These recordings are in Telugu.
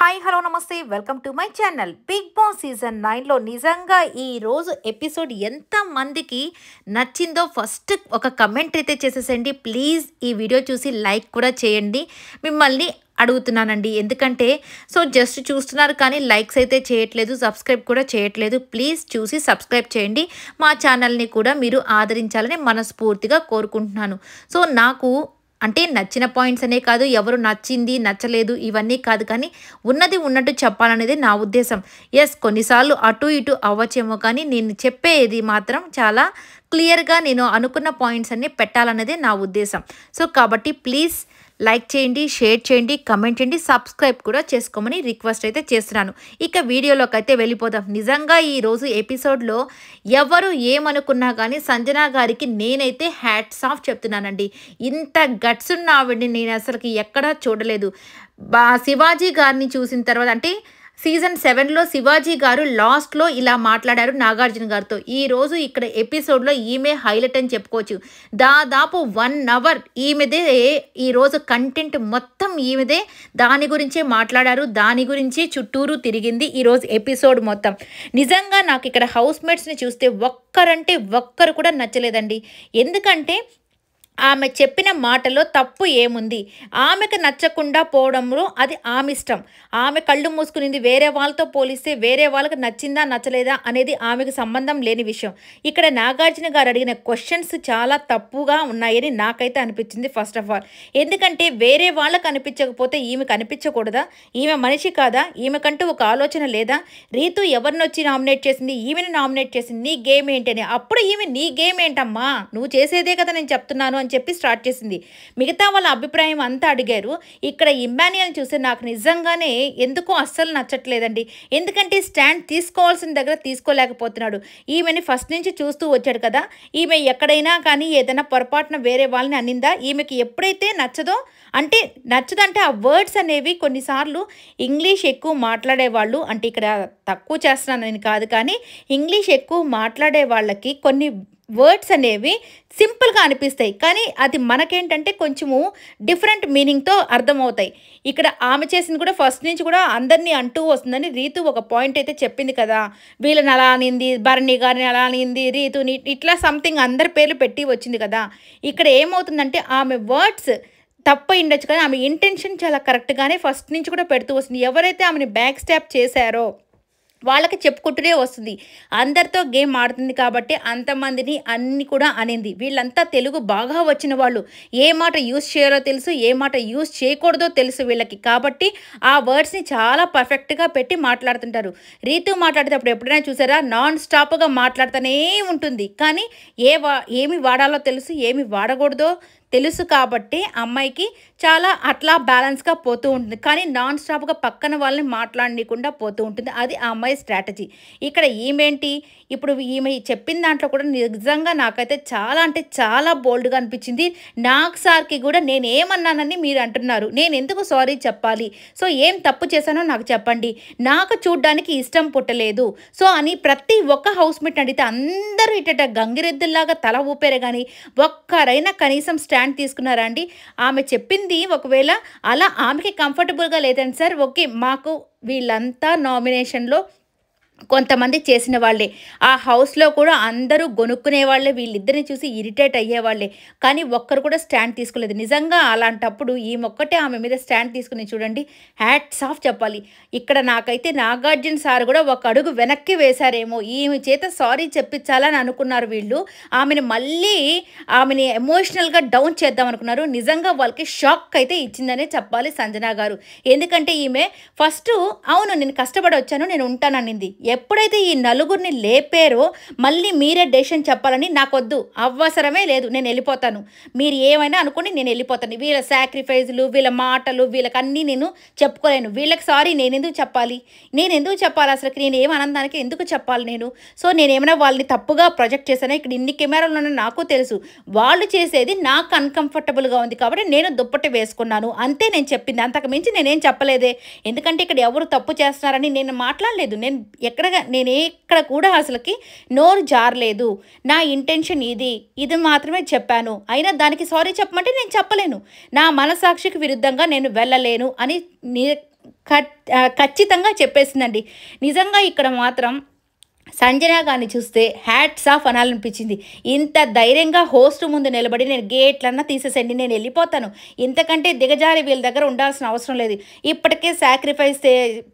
హాయ్ హలో నమస్తే welcome to my channel. Bigg Boss season 9లో నిజంగా ఈరోజు ఎపిసోడ్ ఎంతమందికి నచ్చిందో ఫస్ట్ ఒక కమెంట్ అయితే చేసేసండి. ప్లీజ్ ఈ వీడియో చూసి లైక్ కూడా చేయండి. మిమ్మల్ని అడుగుతున్నానండి, ఎందుకంటే జస్ట్ చూస్తున్నారు కానీ లైక్స్ అయితే చేయట్లేదు, సబ్స్క్రైబ్ కూడా చేయట్లేదు. ప్లీజ్ చూసి సబ్స్క్రైబ్ చేయండి. మా ఛానల్ని కూడా మీరు ఆదరించాలని మనస్ఫూర్తిగా కోరుకుంటున్నాను. నాకు అంటే నచ్చిన పాయింట్స్ అనే కాదు, ఎవరు నచ్చింది నచ్చలేదు ఇవన్నీ కాదు, కానీ ఉన్నది ఉన్నట్టు చెప్పాలనేది నా ఉద్దేశం. ఎస్, కొన్నిసార్లు అటు ఇటు అవ్వచ్చేమో, కానీ నేను చెప్పేది మాత్రం చాలా క్లియర్గా నేను అనుకున్న పాయింట్స్ అన్నీ పెట్టాలనేది నా ఉద్దేశం. కాబట్టి ప్లీజ్ లైక్ చేయండి, షేర్ చేయండి, కమెంట్ చేయండి, సబ్స్క్రైబ్ కూడా చేసుకోమని రిక్వెస్ట్ అయితే చేస్తున్నాను. ఇక వీడియోలోకి అయితే వెళ్ళిపోదాం. నిజంగా ఈరోజు ఎపిసోడ్లో ఎవరు ఏమనుకున్నా కానీ సంజన గారికి నేనైతే హ్యాట్స్ ఆఫ్ చెప్తున్నానండి. ఇంత గట్స్ ఉన్న ఆవిడని నేను అసలుకి ఎక్కడా చూడలేదు. శివాజీ గారిని చూసిన తర్వాత, అంటే సీజన్ 7లో శివాజీ గారు లాస్ట్లో ఇలా మాట్లాడారు నాగార్జున గారితో. ఈరోజు ఇక్కడ ఎపిసోడ్లో ఈమె హైలైట్ అని చెప్పుకోవచ్చు. దాదాపు 1 అవర్ ఈమెదే ఈరోజు కంటెంట్ మొత్తం ఈమెదే. దాని గురించే మాట్లాడారు, దాని గురించి చుట్టూరు తిరిగింది ఈరోజు ఎపిసోడ్ మొత్తం. నిజంగా నాకు ఇక్కడ హౌస్ మేట్స్ని చూస్తే ఒక్కరు కూడా నచ్చలేదండి. ఎందుకంటే ఆమె చెప్పిన మాటలో తప్పు ఏముంది? ఆమెకు నచ్చకుండా పోవడంలో అది ఆమె ఇష్టం. ఆమె కళ్ళు మూసుకునింది. వేరే వాళ్ళతో పోలిస్తే వేరే వాళ్ళకి నచ్చిందా నచ్చలేదా అనేది ఆమెకు సంబంధం లేని విషయం. ఇక్కడ నాగార్జున గారు అడిగిన క్వశ్చన్స్ చాలా తప్పుగా ఉన్నాయని నాకైతే అనిపించింది. ఫస్ట్ ఆఫ్ ఆల్, ఎందుకంటే వేరే వాళ్ళకు అనిపించకపోతే ఈమెకు అనిపించకూడదా? ఈమె మనిషి కాదా? ఈమెకంటూ ఒక ఆలోచన లేదా? రీతు ఎవరిని వచ్చి నామినేట్ చేసింది? ఈమెను నామినేట్ చేసింది. నీ గేమ్ ఏంటని. అప్పుడు ఈమె నీ గేమ్ ఏంటమ్మా, నువ్వు చేసేదే కదా నేను చెప్తున్నాను అని చెప్పి స్టార్ట్ చేసింది. మిగతా వాళ్ళ అభిప్రాయం అంతా అడిగారు. ఇక్కడ ఇమ్మాన్యుయల్ చూస్తే నాకు నిజంగానే ఎందుకో అస్సలు నచ్చట్లేదండి. ఎందుకంటే స్టాండ్ తీసుకోవాల్సిన దగ్గర తీసుకోలేకపోతున్నాడు. ఈమెని ఫస్ట్ నుంచి చూస్తూ వచ్చాడు కదా. ఈమె ఎక్కడైనా కానీ ఏదైనా పొరపాటున వేరే వాళ్ళని అనిందా? ఈమెకి ఎప్పుడైతే నచ్చదంటే ఆ వర్డ్స్ అనేవి కొన్నిసార్లు ఇంగ్లీష్ ఎక్కువ మాట్లాడేవాళ్ళు, అంటే ఇక్కడ తక్కువ చేస్తున్నానని కాదు, కానీ ఇంగ్లీష్ ఎక్కువ మాట్లాడే వాళ్ళకి కొన్ని వర్డ్స్ అనేవి సింపుల్గా అనిపిస్తాయి, కానీ అది మనకేంటంటే కొంచెము డిఫరెంట్ మీనింగ్తో అర్థమవుతాయి. ఇక్కడ ఆమె చేసింది కూడా ఫస్ట్ నుంచి కూడా అందరినీ అంటూ వస్తుందని రీతు ఒక పాయింట్ అయితే చెప్పింది కదా. వీళ్ళని అలా అనింది, భరణి గారిని అలా అనింది, రీతుని ఇట్లా సంథింగ్ అందరి పేర్లు పెట్టి వచ్చింది కదా. ఇక్కడ ఏమవుతుందంటే ఆమె వర్డ్స్ తప్పు ఉండొచ్చు, కానీ ఆమె ఇంటెన్షన్ చాలా కరెక్ట్గానే ఫస్ట్ నుంచి కూడా పెడుతూ వస్తుంది. ఎవరైతే ఆమెని బ్యాక్ స్టాప్ చేశారో వాళ్ళకి చెప్పుకుంటూనే వస్తుంది. అందరితో గేమ్ ఆడుతుంది కాబట్టి అంతమందిని అన్ని కూడా అనింది. వీళ్ళంతా తెలుగు బాగా వచ్చిన వాళ్ళు, ఏ మాట యూజ్ చేయాలో తెలుసు, ఏ మాట యూజ్ చేయకూడదో తెలుసు వీళ్ళకి. కాబట్టి ఆ వర్డ్స్ని చాలా పర్ఫెక్ట్గా పెట్టి మాట్లాడుతుంటారు. రీతు మాట్లాడేటప్పుడు ఎప్పుడైనా చూసారా, నాన్ స్టాప్గా మాట్లాడుతూనే ఉంటుంది, కానీ ఏమి వాడాలో తెలుసు, ఏమి వాడకూడదో తెలుసు. కాబట్టి అమ్మాయికి చాలా అట్లా బ్యాలెన్స్గా పోతూ ఉంటుంది, కానీ నాన్ స్టాప్గా పక్కన వాళ్ళని మాట్లాడనీయకుండా పోతూ ఉంటుంది. అది ఆ అమ్మాయి స్ట్రాటజీ. ఇక్కడ ఈమెంటి, ఇప్పుడు ఈమె చెప్పిన దాంట్లో కూడా నిజంగా నాకైతే చాలా అంటే చాలా బోల్డ్గా అనిపించింది. నాకు సార్కి కూడా నేను ఏమన్నానని మీరు అంటున్నారు, నేను ఎందుకు సారీ చెప్పాలి? ఏం తప్పు చేశానో నాకు చెప్పండి, నాకు చూడ్డానికి ఇష్టం పుట్టలేదు అని ప్రతి ఒక్క హౌస్మేట్ అడిగితే అందరూ ఇట గంగిరెద్దుల్లాగా తల ఊపారే, కానీ ఒక్కరైనా కనీసం స్టాండ్ తీసుకున్నారా అండి? ఆమె చెప్పింది ఒకవేళ అలా ఆమెకి కంఫర్టబుల్గా లేదండి సార్, ఓకే, మాకు వీళ్ళంతా నామినేషన్లో కొంతమంది చేసిన వాళ్ళే, ఆ హౌస్లో కూడా అందరూ గొనుక్కునే వాళ్ళే, వీళ్ళిద్దరిని చూసి ఇరిటేట్ అయ్యేవాళ్ళే, కానీ ఒక్కరు కూడా స్టాండ్ తీసుకోలేదు. నిజంగా అలాంటప్పుడు ఈ మొక్కటే ఆమె మీద స్టాండ్ తీసుకుని చూడండి, హ్యాట్స్ ఆఫ్ చెప్పాలి. ఇక్కడ నాకైతే నాగార్జున సార్ కూడా ఒక అడుగు వెనక్కి వేశారేమో, ఈమె చేత సారీ చెప్పించాలని అనుకున్నారు వీళ్ళు. ఆమెని ఎమోషనల్గా డౌన్ చేద్దాం అనుకున్నారు. నిజంగా వాళ్ళకి షాక్ అయితే ఇచ్చిందనే చెప్పాలి సంజన గారు. ఎందుకంటే ఈమె ఫస్ట్ అవును నేను కష్టపడి వచ్చాను, నేను ఉంటాననింది. ఎప్పుడైతే ఈ నలుగురిని లేపారో మళ్ళీ మీరే డెసిషన్ చెప్పాలని, నాకొద్దు, అవసరమే లేదు, నేను వెళ్ళిపోతాను, మీరు ఏమైనా అనుకోండి, నేను వెళ్ళిపోతాను. వీళ్ళ సాక్రిఫైజులు, వీళ్ళ మాటలు, వీళ్ళకన్నీ నేను చెప్పుకోలేను. వీళ్ళకి సారీ నేను ఎందుకు చెప్పాలి అసలు? నేను ఏం ఆనందానికి ఎందుకు చెప్పాలి నేను? నేనేమైనా వాళ్ళని తప్పుగా ప్రొజెక్ట్ చేశాను? ఇక్కడ ఇన్ని కెమెరాలు ఉన్నాయని నాకు తెలుసు. వాళ్ళు చేసేది నాకు అన్కంఫర్టబుల్గా ఉంది కాబట్టి నేను దుప్పటి వేసుకున్నాను, అంతే నేను చెప్పింది. అంతకు మించి నేనేం చెప్పలేదే. ఎందుకంటే ఇక్కడ ఎవరు తప్పు చేస్తున్నారని నేను మాట్లాడలేదు. నేను ఎక్కడ కూడా అసలుకి నోరు జారలేదు. నా ఇంటెన్షన్ ఇది మాత్రమే చెప్పాను. అయినా దానికి సారీ చెప్పమంటే నేను చెప్పలేను. నా మనసాక్షికి విరుద్ధంగా నేను వెళ్ళలేను అని ఖచ్చితంగా చెప్పేసిందండి. నిజంగా ఇక్కడ మాత్రం సంజన గారిని చూస్తే హ్యాట్స్ ఆఫ్ అనాలనిపించింది. ఇంత ధైర్యంగా హోస్ట్ ముందు నిలబడి నేను గేట్లన్నా తీసేసండి, నేను వెళ్ళిపోతాను, ఇంతకంటే దిగజారి వీళ్ళ దగ్గర ఉండాల్సిన అవసరం లేదు, ఇప్పటికే సాక్రిఫైస్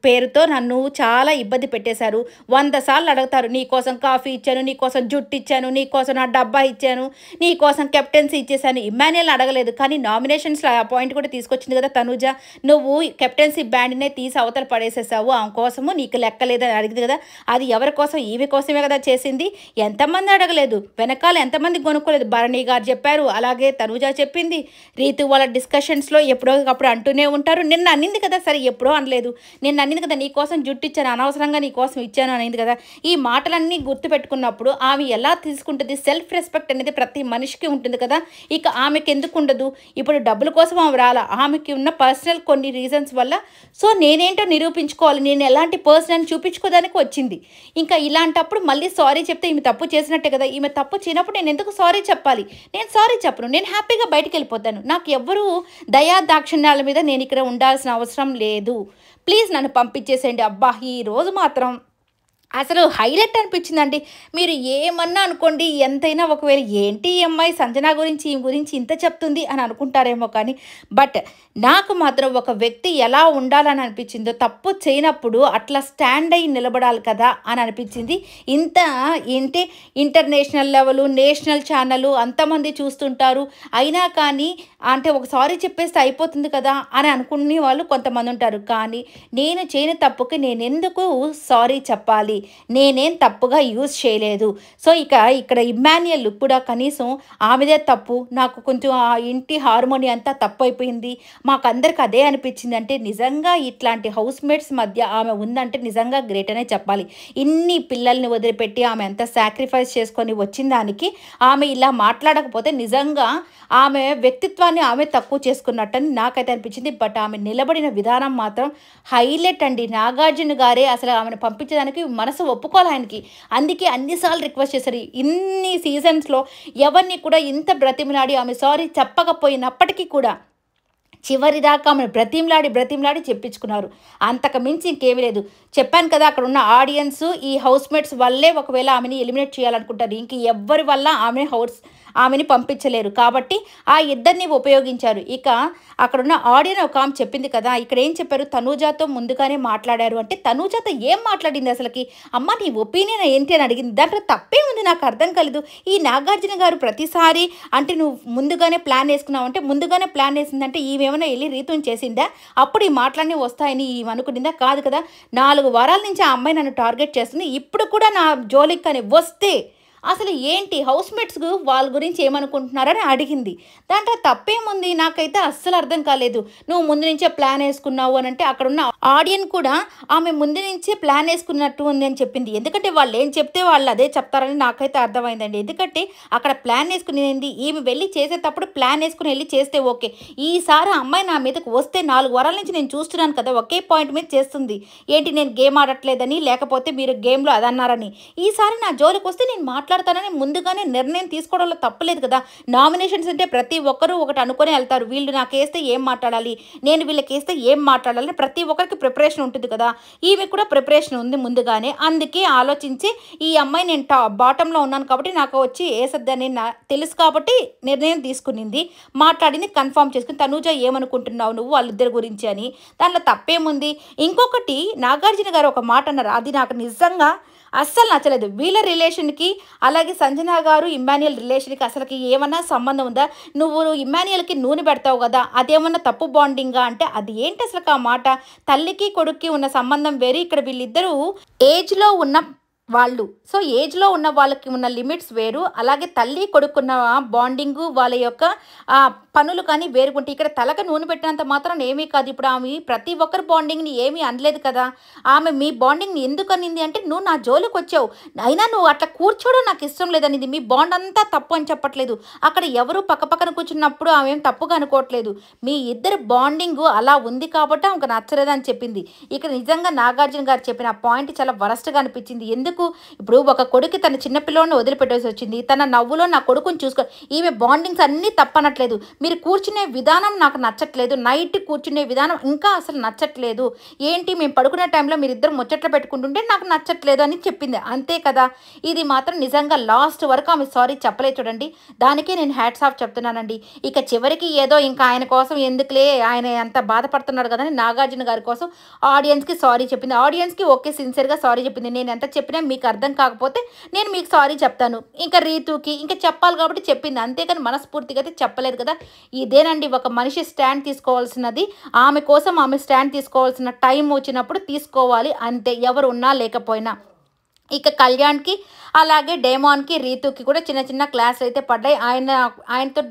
పేరుతో నన్ను చాలా ఇబ్బంది పెట్టేశారు, 100 సార్లు అడుగుతారు, నీకోసం కాఫీ ఇచ్చాను, నీకోసం జుట్టు ఇచ్చాను, నీకోసం నా డబ్బా ఇచ్చాను, నీకోసం కెప్టెన్సీ ఇచ్చేసాను. ఇమ్మాన్యుయల్ అడగలేదు, కానీ నామినేషన్స్లో ఆ పాయింట్ కూడా తీసుకొచ్చింది కదా తనుజ, నువ్వు కెప్టెన్సీ బ్యాండ్నే తీసి అవతల పడేసేసావు, ఆమె కోసము నీకు లెక్కలేదని అడిగింది కదా, అది ఎవరి కోసం, ఈమె కోసమే కదా చేసింది. ఎంతమంది అడగలేదు, వెనకాల ఎంతమంది కొనుక్కోలేదు, భరణి గారు చెప్పారు, అలాగే తనుజ చెప్పింది, రీతు వాళ్ళ డిస్కషన్స్లో ఎప్పుడో అప్పుడు అంటూనే ఉంటారు. నిన్న అన్నింది కదా, సరే ఎప్పుడో అనలేదు, నిన్న అన్నింది కదా నీకోసం జుట్టు ఇచ్చాను, అనవసరంగా నీకోసం ఇచ్చాను అనేది కదా. ఈ మాటలన్నీ గుర్తుపెట్టుకున్నప్పుడు ఆమె ఎలా తీసుకుంటుంది, సెల్ఫ్ రెస్పెక్ట్ అనేది ప్రతి మనిషికి ఉంటుంది కదా, ఇక ఆమెకి ఎందుకు ఉండదు. ఇప్పుడు డబ్బుల కోసం ఆమె రాలా, ఆమెకి ఉన్న పర్సనల్ కొన్ని రీజన్స్ వల్ల, సో నేనేంటో నిరూపించుకోవాలి, నేను ఎలాంటి పర్సన్ అని చూపించుకోవడానికి వచ్చింది. ఇంకా ఇలాంటప్పుడు మళ్ళీ సారీ చెప్తే ఈమె తప్పు చేసినట్టే కదా, ఈమె తప్పు చేయనప్పుడు నేను ఎందుకు సారీ చెప్పాలి, నేను సారీ చెప్పను, నేను హ్యాపీగా బయటికి వెళ్ళిపోతాను, నాకు ఎవ్వరూ దయా దాక్షిణ్యాల మీద నేను ఇక్కడ ఉండాల్సిన అవసరం లేదు, ప్లీజ్ నన్ను పంపించేసేయండి. అబ్బా ఈ రోజు మాత్రం అసలు హైలైట్ అనిపించిందండి. మీరు ఏమన్నా అనుకోండి, ఎంతైనా ఒకవేళ ఏంటి ఈ అమ్మాయి సంజన గురించి ఈమె గురించి ఇంత చెప్తుంది అని అనుకుంటారేమో, కానీ బట్ నాకు మాత్రం ఒక వ్యక్తి ఎలా ఉండాలని అనిపించిందో, తప్పు చేయనప్పుడు అట్లా స్టాండ్ అయ్యి నిలబడాలి కదా అని అనిపించింది. ఇంత ఏంటి ఇంటర్నేషనల్ లెవెల్, నేషనల్ ఛానల్ అంతమంది చూస్తుంటారు, అయినా కానీ అంటే ఒక సారీ చెప్పేస్తే అయిపోతుంది కదా అని అనుకునే వాళ్ళు కొంతమంది ఉంటారు. కానీ నేను చేయని తప్పుకి నేను ఎందుకు సారీ చెప్పాలి, నేనేం తప్పుగా యూజ్ చేయలేదు. సో ఇక్కడ ఇమ్మాన్యుయల్ కూడా కనీసం ఆమెదే తప్పు, నాకు కొంచెం ఆ ఇంటి హార్మోని అంతా తప్పు అయిపోయింది, మాకందరికి అదే అనిపించింది అంటే నిజంగా ఇట్లాంటి హౌస్ మేట్స్ మధ్య ఆమె ఉందంటే నిజంగా గ్రేట్ అనే చెప్పాలి. ఇన్ని పిల్లల్ని వదిలిపెట్టి ఆమె ఎంత సాక్రిఫైస్ చేసుకొని వచ్చిన దానికి ఆమె ఇలా మాట్లాడకపోతే నిజంగా ఆమె వ్యక్తిత్వాన్ని ఆమె తక్కువ చేసుకున్నట్టని నాకైతే అనిపించింది. బట్ ఆమె నిలబడిన విధానం మాత్రం హైలైట్ అండి. నాగార్జున గారే అసలు ఆమెను పంపించడానికి మనసు ఒప్పుకోవాలి ఆయనకి, అందుకే అన్నిసార్లు రిక్వెస్ట్ చేశారు. ఇన్ని సీజన్స్లో ఎవరిని కూడా ఇంత బ్రతిమలాడి ఆమె సారీ చెప్పకపోయినప్పటికీ కూడా చివరిదాకా ఆమెను బ్రతిమలాడి చెప్పించుకున్నారు. అంతకు మించి ఇంకేమీ లేదు. చెప్పాను కదా, అక్కడ ఉన్న ఆడియన్స్ ఈ హౌస్మేట్స్ వల్లే ఒకవేళ ఆమెని ఎలిమినేట్ చేయాలనుకుంటారు, ఇంక ఎవ్వరి వల్ల ఆమెని పంపించలేరు, కాబట్టి ఆ ఇద్దరిని ఉపయోగించారు. ఇక అక్కడున్న ఆడియన్ ఒక ఆమె చెప్పింది కదా, ఇక్కడ ఏం చెప్పారు, తనూజాతో ముందుగానే మాట్లాడారు అంటే తనూజాతో ఏం మాట్లాడింది అసలుకి, అమ్మ నీ ఒపీనియన్ ఏంటి అని అడిగింది. దాంట్లో తప్పే ఉంది, నాకు అర్థం కాలేదు. ఈ నాగార్జున గారు ప్రతిసారి అంటే నువ్వు ముందుగానే ప్లాన్ వేసుకున్నావు అంటే, ముందుగానే ప్లాన్ వేసిందంటే ఈమెమైనా వెళ్ళి రీతుని చేసిందా, అప్పుడు ఈ మాటలన్నీ వస్తాయని ఈమె అనుకునిందా, కాదు కదా. 4 వారాల నుంచి ఆ అమ్మాయి నన్ను టార్గెట్ చేస్తుంది, ఇప్పుడు కూడా నా జోలికి కానీ వస్తే అసలు ఏంటి హౌస్మేట్స్ వాళ్ళ గురించి ఏమనుకుంటున్నారని అడిగింది. దాంట్లో తప్పేముంది, నాకైతే అస్సలు అర్థం కాలేదు. నువ్వు ముందు నుంచే ప్లాన్ వేసుకున్నావు అని అంటే అక్కడున్న ఆడియన్ కూడా ఆమె ముందు నుంచే ప్లాన్ వేసుకున్నట్టు ఉంది అని చెప్పింది. ఎందుకంటే వాళ్ళు ఏం చెప్తే వాళ్ళు అదే చెప్తారని నాకైతే అర్థమైందండి. ఎందుకంటే అక్కడ ప్లాన్ వేసుకునేది ఈమె వెళ్ళి చేసేటప్పుడు ప్లాన్ వేసుకుని వెళ్ళి చేస్తే ఓకే, ఈసారి అమ్మాయి నా మీదకు వస్తే 4 వారాల నుంచి నేను చూస్తున్నాను కదా, ఒకే పాయింట్ మీద చేస్తుంది, ఏంటి నేను గేమ్ ఆడట్లేదని లేకపోతే మీరు గేమ్లో అదన్నారని, ఈసారి నా జోలికి వస్తే నేను మాట్లాడతానని ముందుగానే నిర్ణయం తీసుకోవడంలో తప్పలేదు కదా. నామినేషన్స్ అంటే ప్రతి ఒక్కరూ ఒకటి అనుకునే వెళ్తారు, వీళ్ళు నాకు వేస్తే ఏం మాట్లాడాలి, నేను వీళ్ళకి వేస్తే ఏం మాట్లాడాలి, ప్రతి ఒక్కరికి ప్రిపరేషన్ ఉంటుంది కదా. ఈమె కూడా ప్రిపరేషన్ ఉంది ముందుగానే, అందుకే ఆలోచించి ఈ అమ్మాయి నేను బాటంలో ఉన్నాను కాబట్టి నాకు వచ్చి వేసద్దని తెలుసు కాబట్టి నిర్ణయం తీసుకునింది, మాట్లాడింది, కన్ఫర్మ్ చేసుకుని తనూజ ఏమనుకుంటున్నావు నువ్వు వాళ్ళిద్దరి గురించి అని. దాంట్లో తప్పేముంది. ఇంకొకటి నాగార్జున గారు ఒక మాట అన్నారు, అది నాకు నిజంగా అస్సలు నచ్చలేదు. వీళ్ళ రిలేషన్కి అలాగే సంజన గారు ఇమ్మాన్యుయల్ రిలేషన్కి అసలుకి ఏమన్నా సంబంధం ఉందా, నువ్వు ఇమ్మాన్యుయల్కి నూనె పెడతావు కదా అదేమన్నా తప్పు బాండింగా అంటే అది ఏంటి అసలు ఆ మాట. తల్లికి కొడుక్కి ఉన్న సంబంధం వేరు, ఇక్కడ వీళ్ళిద్దరూ ఏజ్లో ఉన్న వాళ్ళు, సో ఏజ్లో ఉన్న వాళ్ళకి ఉన్న లిమిట్స్ వేరు, అలాగే తల్లి కొడుకున్న బాండింగు వాళ్ళ యొక్క పనులు కానీ వేరుకుంటే ఇక్కడ తలకు నూనె పెట్టినంత మాత్రం ఏమీ కాదు. ఇప్పుడు ఆమె ప్రతి ఒక్కరి బాండింగ్ని ఏమీ అనలేదు కదా. ఆమె మీ బాండింగ్ని ఎందుకు అనింది అంటే నువ్వు నా జోలికి వచ్చావు, అయినా నువ్వు అట్లా కూర్చోవడం నాకు ఇష్టం లేదనింది. మీ బాండ్ అంతా తప్పు అని చెప్పట్లేదు, అక్కడ ఎవరు పక్కపక్కన కూర్చున్నప్పుడు ఆమె ఏం తప్పుగా అనుకోవట్లేదు, మీ ఇద్దరు బాండింగు అలా ఉంది కాబట్టి ఆమెకు నచ్చలేదని చెప్పింది. ఇక్కడ నిజంగా నాగార్జున గారు చెప్పిన పాయింట్ చాలా వరస్ట్గా అనిపించింది. ఎందుకు ఎందుకు? ఇప్పుడు ఒక కొడుకు తన చిన్న పిల్లోడిని వదిలిపెట్టేసి వచ్చింది. తన నవ్వులో నా కొడుకుని చూసుకో ఈమె బాండింగ్స్ అన్నీ తప్పనట్లేదు. మీరు కూర్చునే విధానం నాకు నచ్చట్లేదు. నైట్ కూర్చునే విధానం ఇంకా అసలు నచ్చట్లేదు. ఏంటి మేము పడుకునే టైంలో మీరిద్దరు ముచ్చట్లు పెట్టుకుంటుంటే నాకు నచ్చట్లేదు అని చెప్పింది. అంతే కదా! ఇది మాత్రం నిజంగా లాస్ట్ వరకు ఆమె సారీ చెప్పలేదు చూడండి. దానికే నేను హ్యాట్స్ ఆఫ్ చెప్తున్నానండి. ఇక చివరికి ఏదో ఇంకా ఆయన కోసం ఎందుకులే ఆయన ఎంత బాధపడుతున్నాడు కదా అని నాగార్జున గారి కోసం ఆడియన్స్కి సారీ చెప్పింది. ఆడియన్స్కి ఓకే సిన్సియర్గా సారీ చెప్పింది. నేను ఎంత చెప్పినా మీకు అర్థం కాకపోతే నేను మీకు సారీ చెప్తాను. ఇంకా రీతుకి ఇంకా చెప్పాలి కాబట్టి చెప్పింది. అంతేకాని మనస్ఫూర్తిగా అయితే చెప్పలేదు కదా. ఇదేనండి ఒక మనిషి స్టాండ్ తీసుకోవాల్సినది. ఆమె కోసం ఆమె స్టాండ్ తీసుకోవాల్సిన టైం వచ్చినప్పుడు తీసుకోవాలి అంతే, ఎవరు ఉన్నా లేకపోయినా. ఇక కళ్యాణ్కి అలాగే డేమాన్కి రీతుకి కూడా చిన్న చిన్న క్లాసులు అయితే పడ్డాయి. ఆయనతో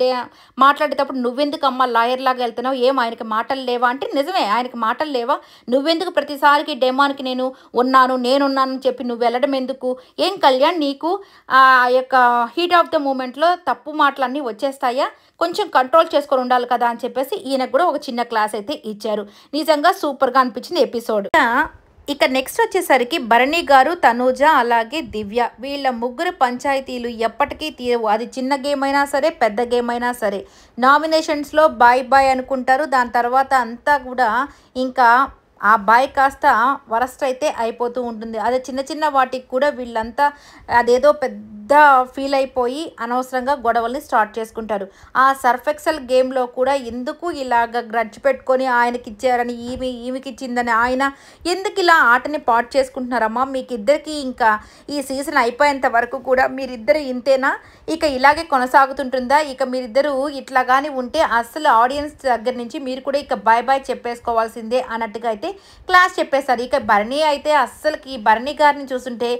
మాట్లాడేటప్పుడు నువ్వెందుకు అమ్మ లాయర్ లాగా వెళ్తున్నావు, ఏం ఆయనకి మాటలు లేవా అంటే నిజమే ఆయనకి మాటలు లేవా, నువ్వెందుకు ప్రతిసారికి డేమాన్కి నేనున్నానని చెప్పి నువ్వు వెళ్ళడం ఎందుకు, ఏం కళ్యాణ్ నీకు ఆ యొక్క హీట్ ఆఫ్ ద మూమెంట్లో తప్పు మాటలన్నీ వచ్చేస్తాయా, కొంచెం కంట్రోల్ చేసుకొని ఉండాలి కదా అని చెప్పేసి ఈయనకు కూడా ఒక చిన్న క్లాస్ అయితే ఇచ్చారు. నిజంగా సూపర్గా అనిపించింది ఎపిసోడ్. ఇక నెక్స్ట్ వచ్చేసరికి భరణి గారు, తనూజ అలాగే దివ్య వీళ్ళ ముగ్గురు పంచాయతీలు ఎప్పటికీ తీరవు. అది చిన్న గేమ్ అయినా సరే పెద్ద గేమ్ అయినా సరే నామినేషన్స్లో బాయ్ బాయ్ అనుకుంటారు. దాని తర్వాత అంతా కూడా ఇంకా ఆ బాయ్ కాస్త వరస్ట్ అయితే అయిపోతూ ఉంటుంది. అదే చిన్న చిన్న వాటికి కూడా వీళ్ళంతా అదేదో పెద్ద ఫీల్ అయిపోయి అనవసరంగా గొడవల్ని స్టార్ట్ చేసుకుంటారు. ఆ సర్ఫ్ ఎక్సెల్ గేమ్లో కూడా ఎందుకు ఇలాగ గ్రడ్జ్ పెట్టుకొని ఆయనకి ఇచ్చారని ఈమెకి ఇచ్చిందని ఆయన ఎందుకు ఇలా ఆటని పాటు చేసుకుంటున్నారమ్మా, మీకు ఇద్దరికి ఇంకా ఈ సీజన్ అయిపోయేంత వరకు కూడా మీరిద్దరు ఇంతేనా, ఇక ఇలాగే కొనసాగుతుంటుందా, ఇక మీరిద్దరూ ఇట్లా కానీ ఉంటే అసలు ఆడియన్స్ దగ్గర నుంచి మీరు కూడా ఇక బాయ్ బాయ్ చెప్పేసుకోవాల్సిందే అన్నట్టుగా అయితే క్లాస్ చెప్పేశారు. ఇక భరణి అయితే అస్సలకి భరణి గారిని చూస్తుంటే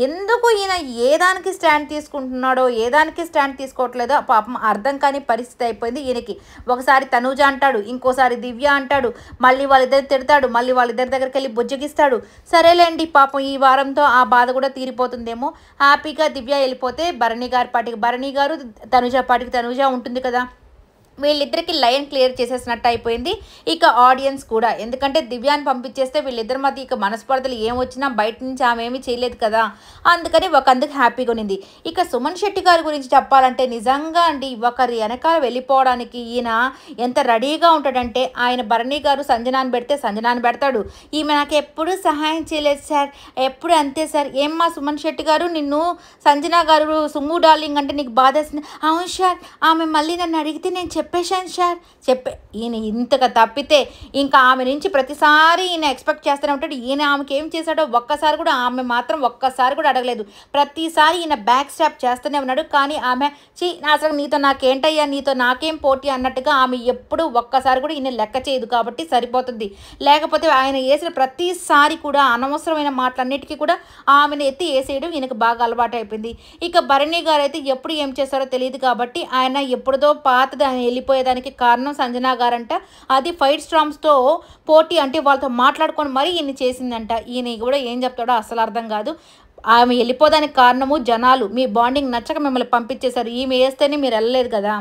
ఎందుకు ఈయన ఏ దానికి స్టాండ్ తీసుకుంటున్నాడో ఏ దానికి స్టాండ్ తీసుకోవట్లేదో పాపం అర్థం కాని పరిస్థితి అయిపోయింది ఈయనకి. ఒకసారి తనూజ అంటాడు, ఇంకోసారి దివ్య అంటాడు, మళ్ళీ వాళ్ళిద్దరు తిడతాడు, మళ్ళీ వాళ్ళిద్దరి దగ్గరికి వెళ్ళి బుజ్జగిస్తాడు. సరేలేండి పాపం ఈ వారంతో ఆ బాధ కూడా తీరిపోతుందేమో, హ్యాపీగా దివ్య వెళ్ళిపోతే భరణి గారి పాటికి భరణి గారు, తనూజ పాటికి తనూజ ఉంటుంది కదా, వీళ్ళిద్దరికి లైన్ క్లియర్ చేసేసినట్టు అయిపోయింది. ఇక ఆడియన్స్ కూడా ఎందుకంటే దివ్యాన్ని పంపించేస్తే వీళ్ళిద్దరి మధ్య ఇక మనస్పర్ధలు ఏమొచ్చినా బయట నుంచి ఆమె ఏమీ చేయలేదు కదా, అందుకని అందుకు హ్యాపీగా ఉంది. ఇక సుమన్ శెట్టి గారి గురించి చెప్పాలంటే నిజంగా అండి ఒకరి వెనకాల వెళ్ళిపోవడానికి ఈయన ఎంత రెడీగా ఉంటాడంటే, ఆయన భరణి గారు సంజనాన్ని పెడితే సంజనాన్ని పెడతాడు, ఈమె నాకు ఎప్పుడు సహాయం చేయలేదు సార్, ఎప్పుడు అంతే సార్, ఏమ్మా సుమన్ శెట్టి గారు నిన్ను సంజన గారు సుమ్ము డార్లింగ్ అంటే నీకు బాధేస్తుంది, అవును సార్ ఆమె మళ్ళీ నన్ను అడిగితే నేను చెప్పేశాను సార్ ఈయన ఇంతగా తప్పితే ఇంకా ఆమె నుంచి ప్రతిసారి ఈయన ఎక్స్పెక్ట్ చేస్తూనే ఉంటాడు. ఈయన ఆమెకి ఏం చేశాడో ఒక్కసారి కూడా ఆమె మాత్రం ఒక్కసారి కూడా అడగలేదు. ప్రతిసారి ఈయన బ్యాక్ స్టాప్ చేస్తూనే ఉన్నాడు. కానీ ఆమె అసలు నీతో నాకేంటయ్యా, నీతో నాకేం పోటీ అన్నట్టుగా ఆమె ఎప్పుడు ఒక్కసారి కూడా ఈయన లెక్క చేయదు కాబట్టి సరిపోతుంది. లేకపోతే ఆయన వేసిన ప్రతిసారి కూడా అనవసరమైన మాటలన్నిటికీ కూడా ఆమెను ఎత్తి వేసేయడం ఈయనకు బాగా అలవాటు అయిపోయింది. ఇక భరణి గారు అయితే ఎప్పుడు ఏం చేస్తారో తెలియదు కాబట్టి ఆయన ఎప్పుడుదో పాతది ఆయన వెళ్ళిపోయేదానికి కారణం సంజన గారంట. అది ఫైట్ స్ట్రామ్స్తో పోటీ అంటే వాళ్ళతో మాట్లాడుకొని మరీ ఈయన చేసిందంట. ఈయన కూడా ఏం చెప్తాడో అసలు అర్థం కాదు. ఆమె వెళ్ళిపోదానికి కారణము జనాలు మీ బాండింగ్ నచ్చక మిమ్మల్ని పంపించేశారు, ఈమె వేస్తేనే మీరు వెళ్ళలేదు కదా,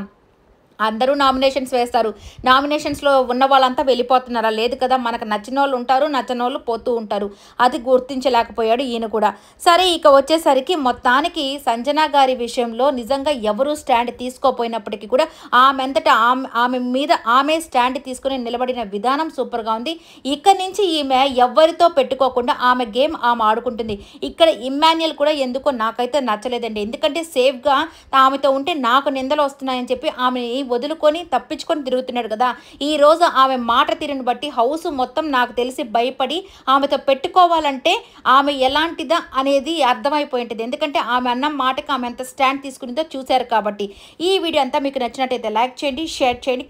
అందరూ నామినేషన్స్ వేస్తారు, నామినేషన్స్లో ఉన్న వాళ్ళంతా వెళ్ళిపోతున్నారా, లేదు కదా, మనకు నచ్చిన వాళ్ళు ఉంటారు, నచ్చని వాళ్ళు పోతూ ఉంటారు, అది గుర్తించలేకపోయాడు ఈయన కూడా. సరే ఇక వచ్చేసరికి మొత్తానికి సంజన గారి విషయంలో నిజంగా ఎవరు స్టాండ్ తీసుకోపోయినప్పటికీ కూడా ఆమె మీద ఆమె స్టాండ్ తీసుకుని నిలబడిన విధానం సూపర్గా ఉంది. ఇక్కడ నుంచి ఈమె ఎవరితో పెట్టుకోకుండా ఆమె గేమ్ ఆమె ఆడుకుంటుంది. ఇక్కడ ఇమ్మాన్యుయల్ కూడా ఎందుకో నాకైతే నచ్చలేదండి, ఎందుకంటే సేఫ్గా ఆమెతో ఉంటే నాకు నిందలు వస్తున్నాయని చెప్పి ఆమెని వదులుకొని తప్పించుకొని తిరుగుతున్నాడు కదా. ఈ రోజు ఆమె మాట తీరుని బట్టి హౌస్ మొత్తం నాకు తెలిసి భయపడి ఆమెతో పెట్టుకోవాలంటే ఆమె ఎలాంటిదా అనేది అర్థమైపోయి ఉంటుంది. ఎందుకంటే ఆమె అన్న మాటకి ఆమె ఎంత స్టాండ్ తీసుకునిందో చూశారు కాబట్టి. ఈ వీడియో అంతా మీకు నచ్చినట్టయితే లైక్ చేయండి, షేర్ చేయండి.